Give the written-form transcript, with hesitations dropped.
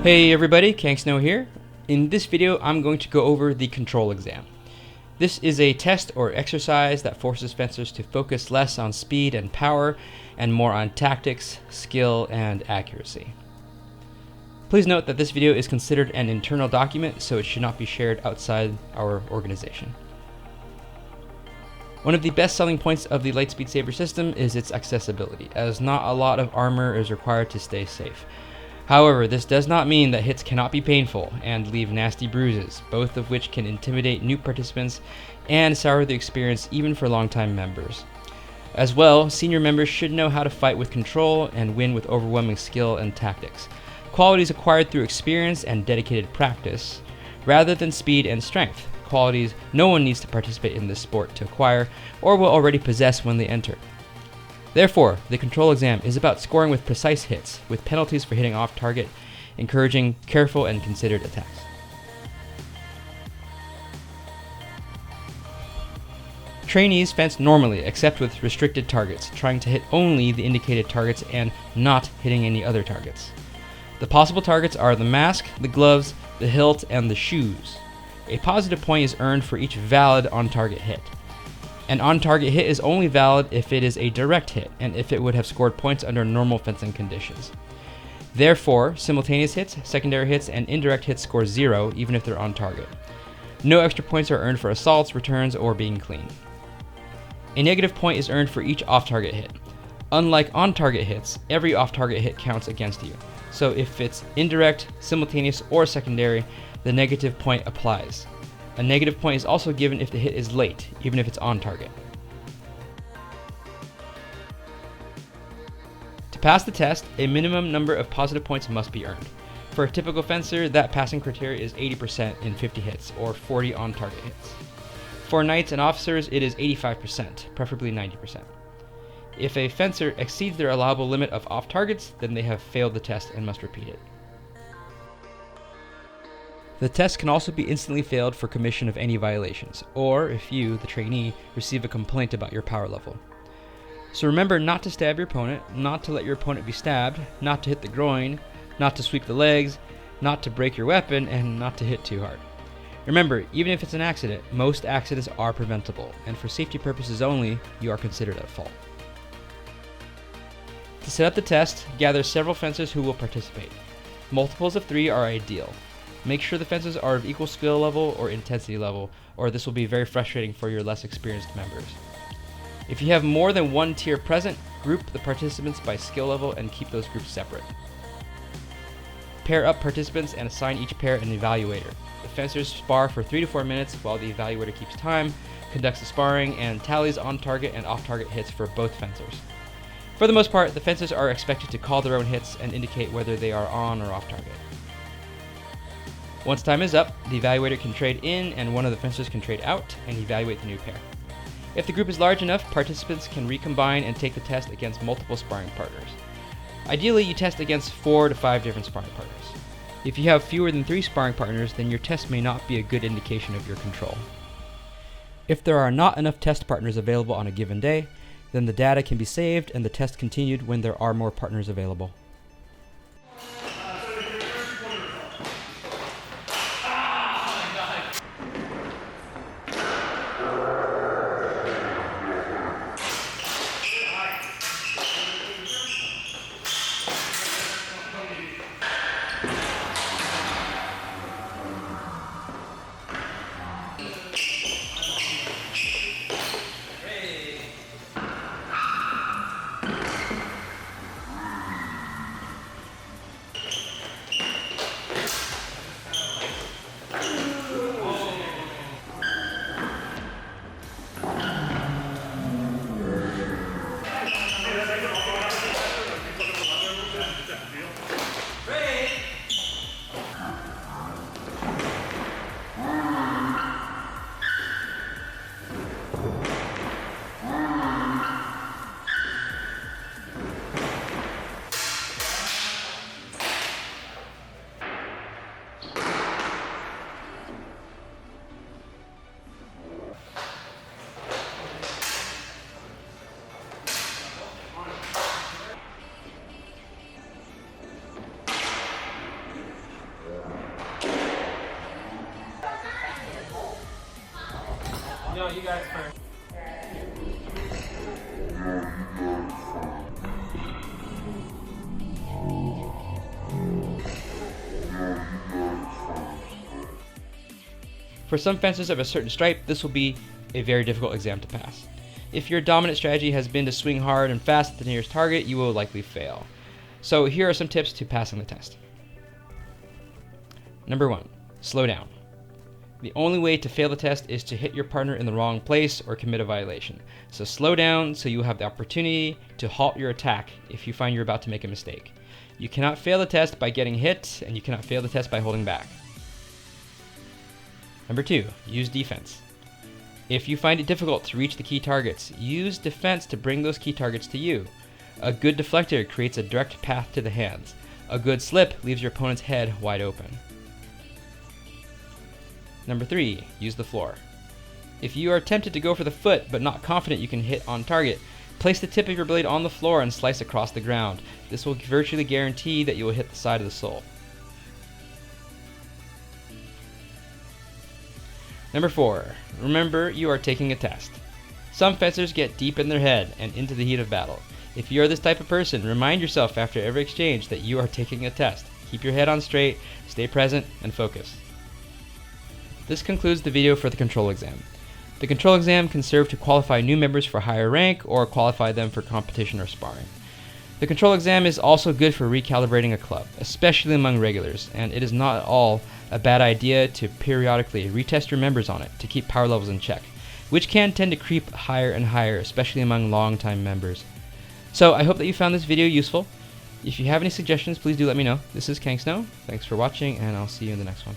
Hey everybody, Kanksnow here. In this video, I'm going to go over the control exam. This is a test or exercise that forces fencers to focus less on speed and power and more on tactics, skill, and accuracy. Please note that this video is considered an internal document, so it should not be shared outside our organization. One of the best selling points of the Lightspeed Saber system is its accessibility, as not a lot of armor is required to stay safe. However, this does not mean that hits cannot be painful and leave nasty bruises, both of which can intimidate new participants and sour the experience even for longtime members. As well, senior members should know how to fight with control and win with overwhelming skill and tactics, qualities acquired through experience and dedicated practice, rather than speed and strength, qualities no one needs to participate in this sport to acquire or will already possess when they enter. Therefore, the control exam is about scoring with precise hits, with penalties for hitting off target, encouraging careful and considered attacks. Trainees fence normally, except with restricted targets, trying to hit only the indicated targets and not hitting any other targets. The possible targets are the mask, the gloves, the hilt, and the shoes. A positive point is earned for each valid on-target hit. An on-target hit is only valid if it is a direct hit, and if it would have scored points under normal fencing conditions. Therefore, simultaneous hits, secondary hits, and indirect hits score 0, even if they're on target. No extra points are earned for assaults, returns, or being clean. A negative point is earned for each off-target hit. Unlike on-target hits, every off-target hit counts against you. So if it's indirect, simultaneous, or secondary, the negative point applies. A negative point is also given if the hit is late, even if it's on target. To pass the test, a minimum number of positive points must be earned. For a typical fencer, that passing criteria is 80% in 50 hits, or 40 on-target hits. For knights and officers, it is 85%, preferably 90%. If a fencer exceeds their allowable limit of off-targets, then they have failed the test and must repeat it. The test can also be instantly failed for commission of any violations, or if you, the trainee, receive a complaint about your power level. So remember not to stab your opponent, not to let your opponent be stabbed, not to hit the groin, not to sweep the legs, not to break your weapon, and not to hit too hard. Remember, even if it's an accident, most accidents are preventable, and for safety purposes only, you are considered at fault. To set up the test, gather several fencers who will participate. Multiples of 3 are ideal. Make sure the fencers are of equal skill level or intensity level, or this will be very frustrating for your less experienced members. If you have more than one tier present, group the participants by skill level and keep those groups separate. Pair up participants and assign each pair an evaluator. The fencers spar for 3 to 4 minutes while the evaluator keeps time, conducts the sparring, and tallies on-target and off-target hits for both fencers. For the most part, the fencers are expected to call their own hits and indicate whether they are on or off-target. Once time is up, the evaluator can trade in and one of the fencers can trade out and evaluate the new pair. If the group is large enough, participants can recombine and take the test against multiple sparring partners. Ideally, you test against 4 to 5 different sparring partners. If you have fewer than 3 sparring partners, then your test may not be a good indication of your control. If there are not enough test partners available on a given day, then the data can be saved and the test continued when there are more partners available. guys first. For some fencers of a certain stripe, this will be a very difficult exam to pass. If your dominant strategy has been to swing hard and fast at the nearest target, you will likely fail. So here are some tips to passing the test. Number 1, slow down. The only way to fail the test is to hit your partner in the wrong place or commit a violation. So slow down so you have the opportunity to halt your attack if you find you're about to make a mistake. You cannot fail the test by getting hit, and you cannot fail the test by holding back. Number 2, use defense. If you find it difficult to reach the key targets, use defense to bring those key targets to you. A good deflector creates a direct path to the hands. A good slip leaves your opponent's head wide open. Number 3, use the floor. If you are tempted to go for the foot but not confident you can hit on target, place the tip of your blade on the floor and slice across the ground. This will virtually guarantee that you will hit the side of the sole. Number 4, remember you are taking a test. Some fencers get deep in their head and into the heat of battle. If you are this type of person, remind yourself after every exchange that you are taking a test. Keep your head on straight, stay present, and focus. This concludes the video for the control exam. The control exam can serve to qualify new members for higher rank or qualify them for competition or sparring. The control exam is also good for recalibrating a club, especially among regulars, and it is not at all a bad idea to periodically retest your members on it to keep power levels in check, which can tend to creep higher and higher, especially among long-time members. So I hope that you found this video useful. If you have any suggestions, please do let me know. This is Kang Snow. Thanks for watching, and I'll see you in the next one.